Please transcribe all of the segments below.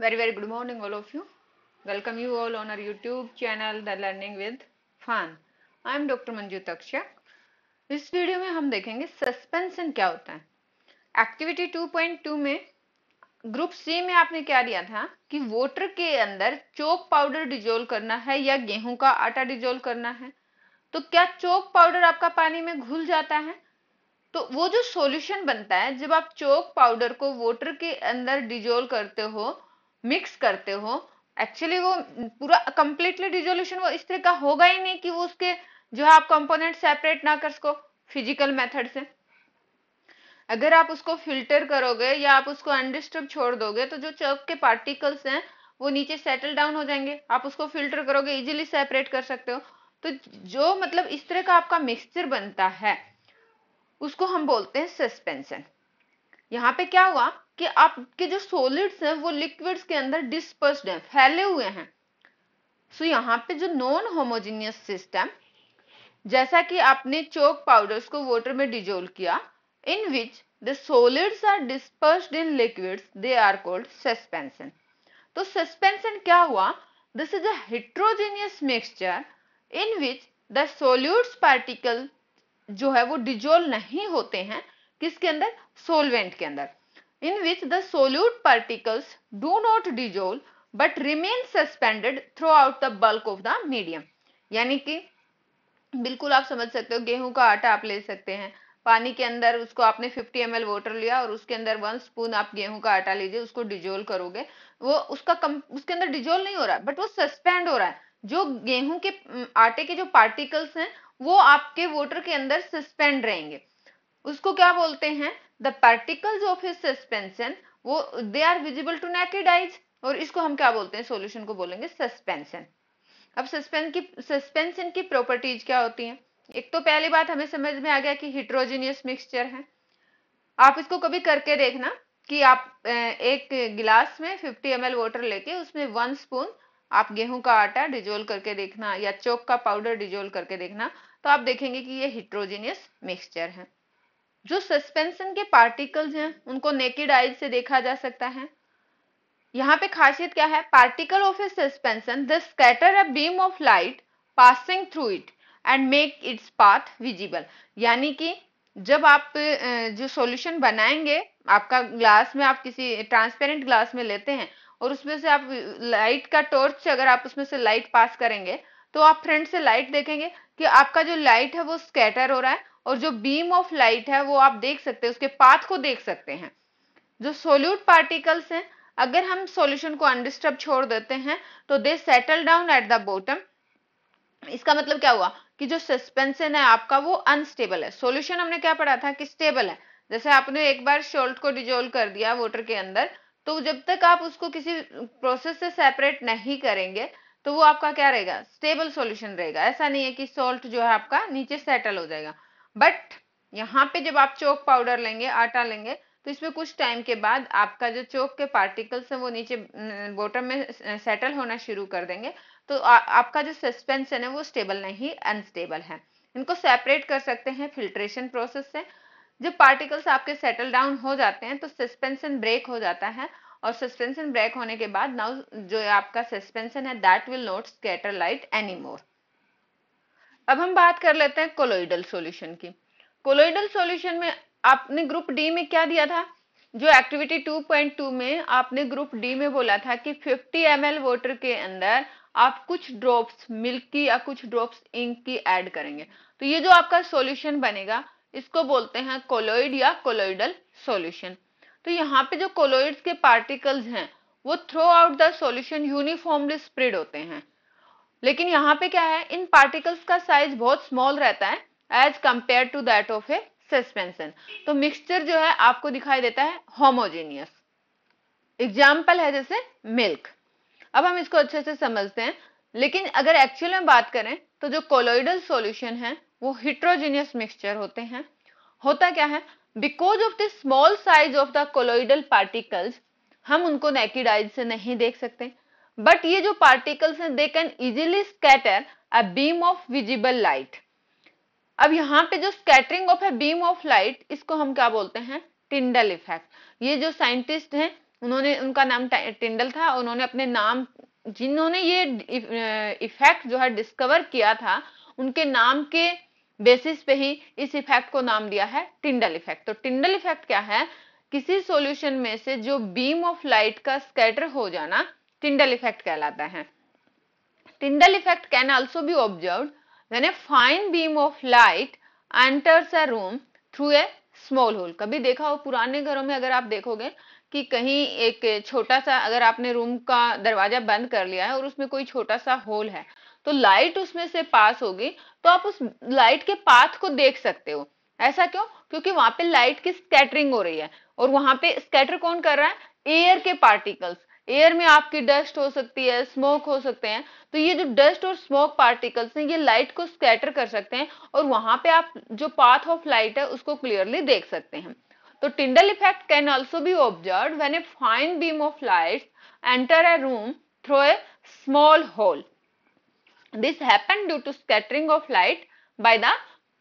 Very good morning, all of you. Welcome you all on our YouTube channel, The Learning with Fun. I am Dr. Manju Taksha. इस video में हम देखेंगे suspension क्या होता है। Activity 2.2 में group C में आपने क्या दिया था कि वाटर के अंदर चोक पाउडर डिजोल्व करना है या गेहूं का आटा डिजोल्व करना है। तो क्या चोक पाउडर आपका पानी में घुल जाता है? तो वो जो सॉल्यूशन बनता है जब आप चोक पाउडर को वाटर के अंदर डिजोल्व करते हो, मिक्स करते हो, एक्चुअली वो पूरा कंप्लीटली डिजोल्यूशन वो इस तरह का होगा ही नहीं कि वो उसके जो है आप कंपोनेंट सेपरेट ना कर सको फिजिकल मेथड से। अगर आप उसको फिल्टर करोगे या आप उसको अनडिस्टर्ब छोड़ दोगे तो जो चोक के पार्टिकल्स हैं वो नीचे सेटल डाउन हो जाएंगे। आप उसको फिल्टर करोगे, इजीली सेपरेट कर सकते हो। तो जो मतलब इस तरह का आपका मिक्सचर बनता है उसको हम बोलते हैं सस्पेंशन। यहाँ पे क्या हुआ कि आपके जो सॉलिड्स हैं वो लिक्विड्स के अंदर डिस्पर्स्ड हैं, फैले हुए हैं। सो यहाँ पे जो नॉन होमोजेनियस सिस्टम, जैसा कि आपने चोक पाउडर्स को वाटर में डिजोल्व किया, in which the solids are dispersed in liquids, they are called suspension. तो सस्पेंशन क्या हुआ? This is a heterogeneous mixture in which the solutes particle जो है वो डिजोल्व नहीं होते हैं। किसके अंदर? सोलवेंट के अंदर। In which the solute particles do not dissolve but remain suspended throughout the bulk of the medium. यानी कि बिल्कुल आप समझ सकते हो, गेहूं का आटा आप ले सकते हैं, पानी के अंदर उसको आपने 50 ml वाटर लिया और उसके अंदर 1 स्पून आप गेहूं का आटा लीजिए, उसको डिजोल्व करोगे, वो उसके अंदर डिजोल्व नहीं हो रहा है बट वो सस्पेंड हो रहा है। जो गेहूं के आटे के जो पार्टिकल्स हैं वो आपके वाटर के अंदर सस्पेंड रहेंगे। उसको क्या बोलते हैं? The particles of his suspension, वो they are visible to naked eyes, और इसको हम क्या बोलते हैं? सॉल्यूशन को बोलेंगे सस्पेंशन। अब सस्पेंशन की प्रॉपर्टीज क्या होती हैं? एक तो पहली बात हमें समझ में आ गया कि हिट्रोजीनियस मिक्सचर है। आप इसको कभी करके देखना कि आप एक गिलास में 50 ml वाटर लेके उसमें 1 स्पून आप गेहूं का आटा डिजोल्व करके देखना या चोक का पाउडर डिजोल्व करके देखना, तो आप देखेंगे कि ये हिट्रोजीनियस मिक्सचर है। जो सस्पेंशन के पार्टिकल्स हैं उनको नेकेड आइज से देखा जा सकता है। यहाँ पे खासियत क्या है? Particle of a suspension the scatter a beam of light passing through it and make its path visible. यानी कि जब आप जो सॉल्यूशन बनाएंगे, आपका ग्लास में आप किसी ट्रांसपेरेंट ग्लास में लेते हैं और उसमें से आप लाइट का टॉर्च से अगर आप उसमें से लाइट पास करेंगे तो आप फ्रंट से लाइट देखेंगे कि आपका जो लाइट है वो स्कैटर हो रहा है, और जो बीम ऑफ लाइट है वो आप देख सकते हैं, उसके पाथ को देख सकते हैं। जो सोल्यूट पार्टिकल्स हैं, अगर हम सॉल्यूशन को अनडिस्टर्ब छोड़ देते हैं तो they settle down at the bottom. इसका मतलब क्या हुआ कि जो सस्पेंशन है आपका वो अनस्टेबल है। सॉल्यूशन हमने क्या पढ़ा था कि स्टेबल है। जैसे आपने एक बार सॉल्ट को डिजोल्व कर दिया वाटर के अंदर, तो जब तक आप उसको किसी प्रोसेस से सेपरेट नहीं करेंगे तो वो आपका क्या रहेगा? स्टेबल सॉल्यूशन रहेगा। ऐसा नहीं है कि सॉल्ट जो है आपका नीचे सेटल हो जाएगा। बट यहाँ पे जब आप चोक पाउडर लेंगे, आटा लेंगे, तो इसमें कुछ टाइम के बाद आपका जो चोक के पार्टिकल्स है वो नीचे बॉटम में सेटल होना शुरू कर देंगे। तो आपका जो सस्पेंशन है वो स्टेबल नहीं, अनस्टेबल है। इनको सेपरेट कर सकते हैं फिल्ट्रेशन प्रोसेस से। जब पार्टिकल्स आपके सेटल डाउन हो जाते हैं तो सस्पेंशन ब्रेक हो जाता है, और सस्पेंशन ब्रेक होने के बाद नाउ जो आपका सस्पेंशन है that will not scatter light anymore. अब हम बात कर लेते हैं कोलोइडल सॉल्यूशन की। कोलोइडल सॉल्यूशन में आपने ग्रुप डी में क्या दिया था? जो एक्टिविटी 2.2 में आपने ग्रुप डी में बोला था कि 50 ml वाटर के अंदर आप कुछ ड्रॉप्स मिल्क की या कुछ ड्रॉप्स इंक की ऐड करेंगे, तो ये जो आपका सॉल्यूशन बनेगा इसको बोलते हैं कोलोइड या कोलोइडल सॉल्यूशन। तो यहाँ पे जो कोलोइड्स के पार्टिकल्स हैं वो throughout the solution uniformly spread होते हैं, लेकिन यहाँ पे क्या है, इन पार्टिकल्स का साइज बहुत स्मॉल रहता है as compare to that of a suspension. तो मिक्सचर जो है आपको दिखाई देता है होमोजेनियस। एग्जाम्पल है जैसे मिल्क। अब हम इसको अच्छे से समझते हैं। लेकिन अगर एक्चुअल में बात करें तो जो कोलोइडल सॉल्यूशन है वो हिट्रोजेनियस मिक्सचर होते हैं। होता क्या है, because of the small size of the colloidal particles हम उनको नेकेड आइज से नहीं देख सकते, बट ये जो पार्टिकल्स हैं they can easily scatter a beam of visible light. अब यहाँ पे जो scattering of a beam of light, इसको हम क्या बोलते हैं? Tyndall effect. ये जो साइंटिस्ट हैं उन्होंने, उनका नाम टिंडल था, उन्होंने अपने नाम, जिन्होंने ये इफेक्ट जो है डिस्कवर किया था, उनके नाम के बेसिस पे ही इस इफेक्ट को नाम दिया है टिंडल इफेक्ट। तो टिंडल इफेक्ट क्या है? किसी सॉल्यूशन में से जो बीम ऑफ लाइट का स्कैटर हो जाना टिंडल इफेक्ट कहलाता है। Tyndall effect can also be observed when a fine beam of light enters a room through a small hole. कभी देखा हो पुराने घरों में, अगर आप देखोगे कि कहीं एक छोटा सा, अगर आपने रूम का दरवाजा बंद कर लिया है और उसमें कोई छोटा सा होल है, तो लाइट उसमें से पास होगी, तो आप उस लाइट के पाथ को देख सकते हो। ऐसा क्यों? क्योंकि वहां पे लाइट की स्कैटरिंग हो रही है, और वहां पे स्कैटर कौन कर रहा है? एयर के पार्टिकल्स। एयर में आपकी डस्ट हो सकती है, स्मोक हो सकते हैं, तो ये जो डस्ट और स्मोक पार्टिकल्स हैं, ये लाइट को स्कैटर कर सकते हैं, और वहां पे आप जो पाथ ऑफ लाइट है उसको क्लियरली देख सकते हैं। तो Tyndall effect can also be observed when a fine beam of light enter a room through a small hole. This happened due to scattering of light by the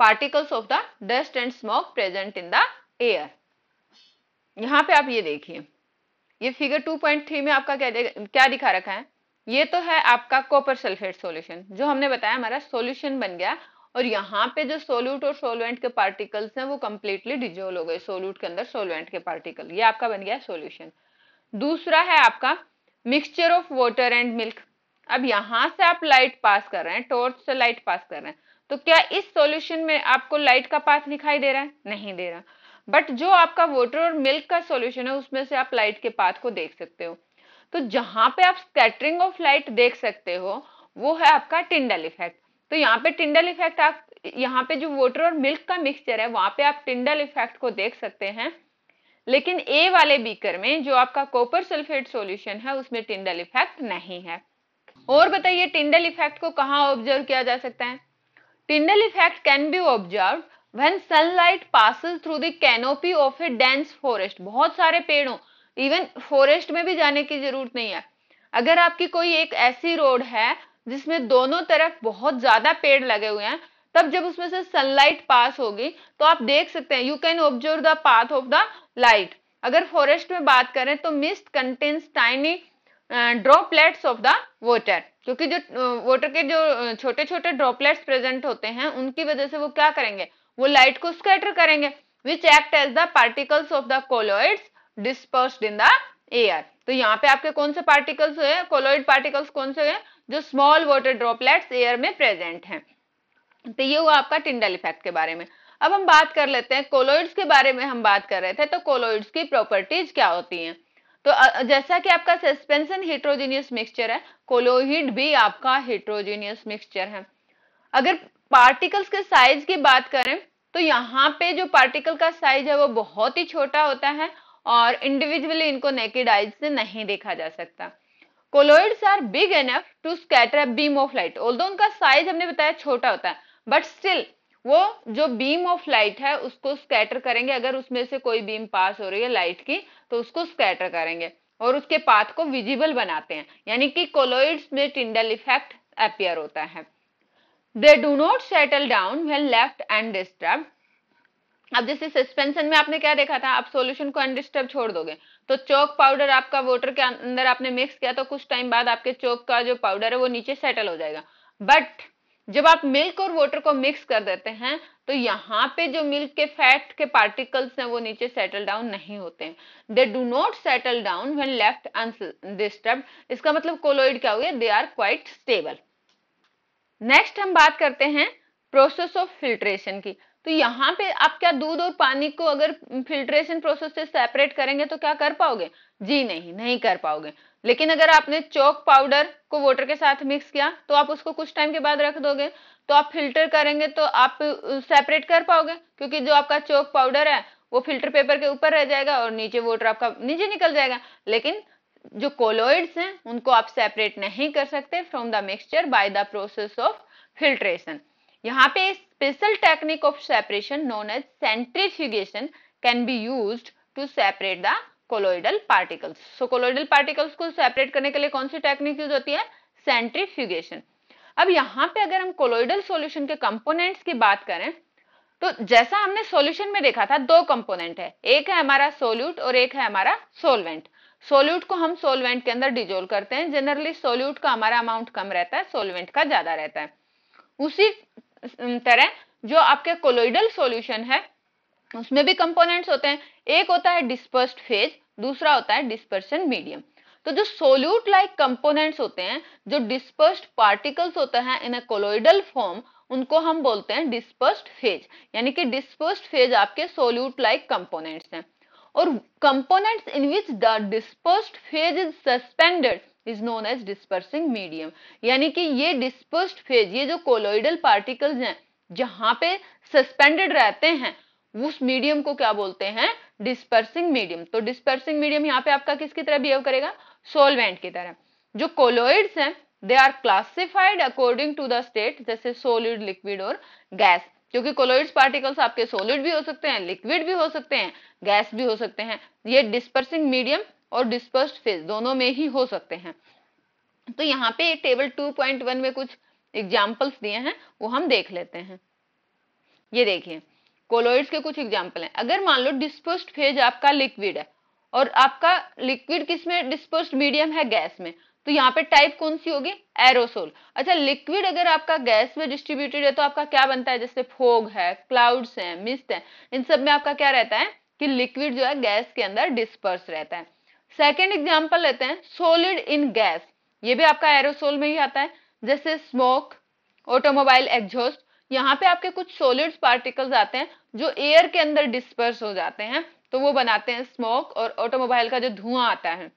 particles of the dust and smoke present in the air. यहाँ पे आप ये देखिए, ये figure 2.3 में आपका क्या दिखा रखा है? ये तो है आपका कॉपर सल्फेट सॉल्यूशन, जो हमने बताया हमारा सॉल्यूशन बन गया, और यहाँ पे जो सोल्यूट और सोलवेंट के पार्टिकल्स हैं वो कंप्लीटली डिजोल्व हो गए सोल्यूट के अंदर सोलवेंट के पार्टिकल, ये आपका बन गया सॉल्यूशन। दूसरा है आपका mixture of water and milk. अब यहां से आप लाइट पास कर रहे हैं, टॉर्च से लाइट पास कर रहे हैं, तो क्या इस सॉल्यूशन में आपको लाइट का पाथ दिखाई दे रहा है? नहीं दे रहा। बट जो आपका वाटर और मिल्क का सॉल्यूशन है उसमें से आप लाइट के पाथ को देख सकते हो। तो जहां पे आप स्कैटरिंग ऑफ लाइट देख सकते हो वो है आपका टिंडल इफेक्ट। तो यहाँ पे टिंडल इफेक्ट, आप यहाँ पे जो वाटर और मिल्क का मिक्सचर है वहां पे आप टिंडल इफेक्ट को देख सकते हैं, लेकिन ए वाले बीकर में जो आपका कॉपर सल्फेट सॉल्यूशन है उसमें टिंडल इफेक्ट नहीं है। और बताइए टिंडल इफेक्ट को कहां ऑब्जर्व किया जा सकता है? Tyndall effect can be observed when sunlight passes through the canopy of A dense forest. बहुत सारे पेड़ हो, इवन फॉरेस्ट में भी जाने की जरूरत नहीं है। अगर आपकी कोई एक ऐसी रोड है जिसमें दोनों तरफ बहुत ज्यादा पेड़ लगे हुए हैं, तब जब उसमें से सनलाइट पास होगी तो आप देख सकते हैं, you can observe the path of the light. अगर फॉरेस्ट में बात करें तो mist contains tiny droplets of the water, क्योंकि जो वाटर के जो छोटे छोटे ड्रॉपलेट्स प्रेजेंट होते हैं उनकी वजह से वो क्या करेंगे? वो लाइट को स्कैटर करेंगे, which act as the particles of the colloids dispersed in the air. तो यहाँ पे आपके कौन से पार्टिकल्स हुए? कोलॉइड पार्टिकल्स कौन से हुए? जो स्मॉल वाटर ड्रॉपलेट्स एयर में प्रेजेंट हैं। तो ये हुआ आपका टिंडल इफेक्ट के बारे में। अब हम बात कर लेते हैं कोलॉइड्स के बारे में। हम बात कर रहे थे तो कोलॉइड्स की प्रॉपर्टीज क्या होती हैं? तो जैसा कि आपका सस्पेंशन हेट्रोजीनियस मिक्सचर है, कोलोइड भी आपका हेट्रोजीनियस मिक्सचर है। अगर पार्टिकल्स के साइज की बात करें तो यहाँ पे जो पार्टिकल का साइज है वो बहुत ही छोटा होता है, और इंडिविजुअली इनको नेकेड आइज से नहीं देखा जा सकता। Colloids are big enough to scatter a beam of light. Although उनका साइज हमने बताया छोटा होता है, बट स्टिल वो जो बीम ऑफ लाइट है उसको स्कैटर करेंगे। अगर उसमें से कोई बीम पास हो रही है लाइट की तो उसको स्कैटर करेंगे और उसके पाथ को विजिबल बनाते हैं, यानी कि कोलॉइड्स में टिंडल इफेक्ट अपीयर होता है। दे do not settle down when left undisturbed. अब जैसे सस्पेंशन में आपने क्या देखा था, आप सॉल्यूशन को अनडिस्टर्ब छोड़ दोगे तो चौक पाउडर आपका वाटर के अंदर आपने मिक्स किया तो कुछ टाइम बाद आपके चौक का जो पाउडर है वो नीचे सेटल हो जाएगा। बट जब आप मिल्क और वाटर को मिक्स कर देते हैं तो यहाँ पे जो मिल्क के फैट के पार्टिकल्स हैं वो नीचे सेटल डाउन नहीं होते हैं। They do not settle down when left undisturbed. इसका मतलब कोलॉइड क्या हुए? They are quite stable. Next हम बात करते हैं प्रोसेस ऑफ फिल्ट्रेशन की। तो यहाँ पे आप क्या दूध और पानी को अगर फिल्ट्रेशन प्रोसेस से सेपरेट करेंगे तो क्या कर पाओगे? जी नहीं कर पाओगे। लेकिन अगर आपने चॉक पाउडर को वाटर के साथ मिक्स किया तो आप उसको कुछ टाइम के बाद रख दोगे तो आप फिल्टर करेंगे तो आप सेपरेट कर पाओगे, क्योंकि जो आपका चॉक पाउडर है वो फिल्टर पेपर के ऊपर रह जाएगा और नीचे वाटर आपका नीचे निकल जाएगा। लेकिन जो कोलॉइड्स हैं उनको आप सेपरेट नहीं कर सकते from the mixture by the process of filtration. यहाँ पे special technique of separation known as centrifugation can be used to separate the colloidal particles. So colloidal particles को सेपरेट करने के लिए कौन सी टेक्निक यूज होती है? सेंट्रीफ्यूगेशन। अब यहाँ पे अगर हम कोलॉइडल सॉल्यूशन के कंपोनेंट्स की बात करें तो जैसा हमने सॉल्यूशन में देखा था दो कंपोनेंट है, एक है हमारा सोल्यूट और एक है हमारा सोलवेंट। सोल्यूट को हम सोलवेंट के अंदर डिजोल्व करते हैं। जनरली सोल्यूट का हमारा अमाउंट कम रहता है, सोलवेंट का ज्यादा रहता है। उसी तरह जो आपके कोलोइडल सॉल्यूशन है उसमें भी कंपोनेंट्स होते हैं। एक होता है डिस्पर्स्ड फेज, दूसरा होता है डिस्पर्सन मीडियम। तो जो सोल्यूट लाइक कंपोनेंट्स होते हैं, जो डिस्पर्स्ड पार्टिकल्स होते हैं इन अ कोलोइडल फॉर्म, उनको हम बोलते हैं डिस्पर्स्ड फेज। यानी कि डिस्पर्स्ड फेज आपके सोल्यूट लाइक कंपोनेंट्स हैं। और components in which the dispersed phase is suspended is known as dispersing medium. यानी कि ये डिस्पर्स्ड फेज, ये जो कोलोइडल पार्टिकल्स हैं जहां पे सस्पेंडेड रहते हैं, उस मीडियम को क्या बोलते हैं? Dispersing medium. तो डिस्पर्सिंग मीडियम यहाँ पे आपका किसकी तरह बिहेव करेगा? सोलवेंट की तरह। जो कोलोइड्स हैं they are classified according to the state, जैसे सॉलिड, लिक्विड और गैस। क्योंकि कोलोइड्स पार्टिकल्स आपके सॉलिड भी हो सकते हैं, लिक्विड भी हो सकते हैं, गैस भी हो सकते हैं। ये डिस्पर्सिंग मीडियम और डिस्पर्स्ड फेज दोनों में ही हो सकते हैं। तो यहाँ पे टेबल 2.1 में कुछ एग्जाम्पल्स दिए हैं, वो हम देख लेते हैं। ये देखिए कोलोइड्स के कुछ एग्जाम्पल हैं। अगर मान लो डिस्पर्स्ड फेज आपका लिक्विड है और आपका लिक्विड किसमें डिस्पर्स्ड मीडियम है? गैस में। तो यहाँ पे टाइप कौन सी होगी? एरोसोल। अच्छा, लिक्विड अगर आपका गैस में डिस्ट्रीब्यूटेड है तो आपका क्या बनता है? जैसे फोग है, क्लाउड्स है, मिस्ट है, इन सब में आपका क्या रहता है कि लिक्विड जो है गैस के अंदर डिस्पर्स रहता है। सेकेंड एग्जाम्पल लेते हैं सोलिड इन गैस। ये भी आपका एरोसोल में ही आता है, जैसे स्मोक, ऑटोमोबाइल एग्जॉस्ट। यहाँ पे आपके कुछ सॉलिड्स पार्टिकल्स आते हैं जो एयर के अंदर डिस्पर्स हो जाते हैं, तो वो बनाते हैं स्मोक और ऑटोमोबाइल का जो धुआं आता है।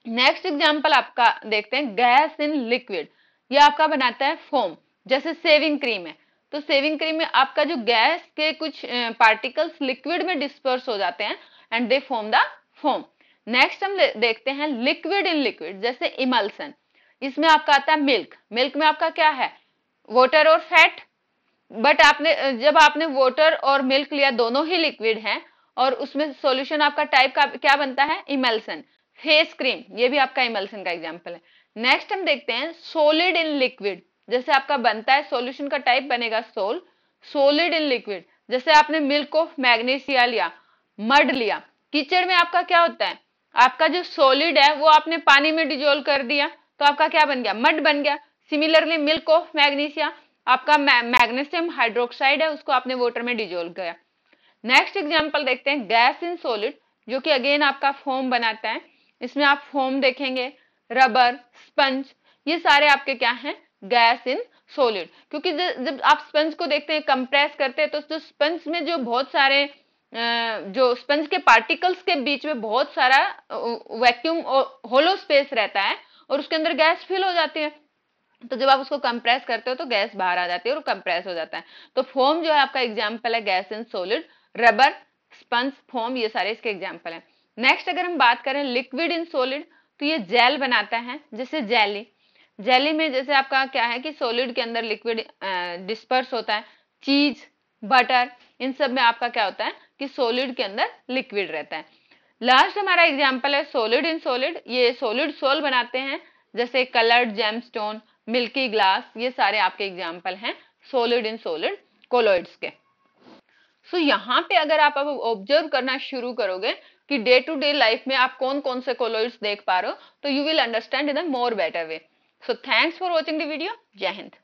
नेक्स्ट एग्जांपल आपका देखते हैं गैस इन लिक्विड। ये आपका बनाता है फोम, जैसे सेविंग क्रीम है। तो सेविंग क्रीम में आपका जो गैस के कुछ पार्टिकल्स लिक्विड में डिस्पर्स हो जाते हैं and they form the foam. Next हम देखते हैं लिक्विड इन लिक्विड, जैसे इमल्सन। इसमें आपका आता है मिल्क। मिल्क में आपका क्या है? वाटर और फैट। बट आपने जब आपने वाटर और मिल्क लिया, दोनों ही लिक्विड हैं, और उसमें सॉल्यूशन आपका टाइप का क्या बनता है? इमल्सन। फेस क्रीम, ये भी आपका इमल्सन का एग्जांपल है। नेक्स्ट हम देखते हैं सॉलिड इन लिक्विड। जैसे आपका बनता है सॉल्यूशन का टाइप बनेगा सोल। सॉलिड इन लिक्विड, जैसे आपने मिल्क ऑफ मैग्नीशिया लिया, मड लिया। कीचड़ में आपका क्या होता है? आपका जो सॉलिड है वो आपने पानी में डिजोल्व कर दिया तो आपका क्या बन गया? मड बन गया। सिमिलरली मिल्क ऑफ मैग्नीशिया, आपका मैग्नीशियम हाइड्रोक्साइड है, उसको आपने वाटर में डिजोल्व किया। नेक्स्ट एग्जांपल देखते हैं गैस इन सॉलिड, जो कि अगेन आपका फोम बनाता है। इसमें आप फोम देखेंगे, रबर, स्पंज, ये सारे आपके क्या हैं? Gas in solid. क्योंकि जब आप स्पंज को देखते हैं, कंप्रेस करते हैं, तो जो स्पंज में जो बहुत सारे जो स्पंज के पार्टिकल्स के बीच में बहुत सारा वैक्यूम होलो स्पेस रहता है और उसके अंदर गैस फिल हो जाती है। तो जब आप उसको कंप्रेस करते हो तो गैस बाहर आ जाती है और कंप्रेस हो जाता है। तो फोम जो है आपका एग्जांपल है gas in solid. Rubber, sponge, foam, ये सारे इसके एग्जांपल हैं। नेक्स्ट अगर हम बात करें लिक्विड इन सॉलिड, तो ये जेल बनाता है, जैसे जेली। जेली में जैसे आपका क्या है कि सॉलिड के अंदर लिक्विड डिस्पर्स होता है। चीज, बटर, इन सब में आपका क्या होता है कि सॉलिड के अंदर लिक्विड रहता है। लास्ट हमारा एग्जांपल है सॉलिड इन सॉलिड। ये सॉलिड सोल बनाते हैं, जैसे कलर्ड जेमस्टोन, मिल्की ग्लास, ये सारे आपके एग्जाम्पल हैं सॉलिड इन सॉलिड कोलोइड्स के। सो यहाँ पे अगर आप अब ऑब्जर्व करना शुरू करोगे कि डे टू डे लाइफ में आप कौन कौन से कोलोइड्स देख पा रहे हो, तो you will understand in a more better way. So thanks for watching the video. जय हिंद।